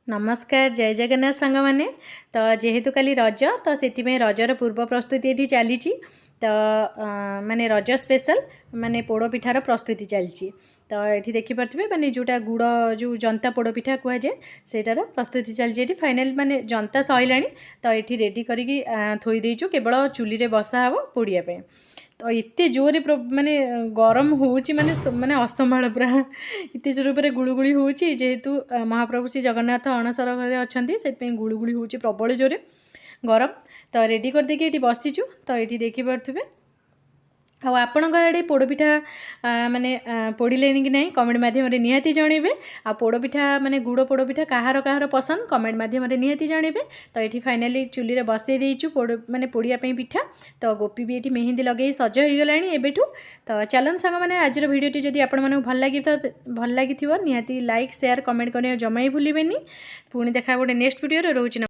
नमस्कार जय जगन्नाथ सांग मैंने तो जेहेतु काली रज तो से रजर पूर्व प्रस्तुति ये चली तो माने रज स्पेशल माने पोड़पिठार प्रस्तुति चलती तो ये देखिपे माने जोटा गुड़ जो जनता पोड़पिठा कहुए सेटार प्रस्तुति चलती फाइनाल माने जनता सैला तो ये रेडी करी थोईदेचु केवल चुली रे बसा हे पोड़ापी तो एते जोरे माने गरम होची माने माने असंभाल पूरा एते जोर पर गुड़गुड़ी होची जेहेतु महाप्रभु श्री जगन्नाथ अणसर घरे अच्छी से गुड़गुड़ी होची प्रबल जोरे गरम तो रेडी कर देके ये बसीचु तो ये देखिपे आपण आड़े पोड़पिठा माने पोड़े कि नहीं कमेंट मध्यम निहाती जनइबे आ पोड़पिठा माने गुड़ पोड़पिठा कहार कहार पसंद कमेंट मध्यम निहाती जनइबे तो ये फाइनाली चुली रे बसई देइचु माने पोड़ियापी पिठा तो गोपी भी ये मेहंदी लगे सज हो गला एबेठू तो चलन सांग मैंने आज भिडियोटी जदि आपण भल लगी निहाती लाइक शेयर कमेंट करने जमा ही भूलें पुणी देखा गोटे नेक्स्ट वीडियो रोचे।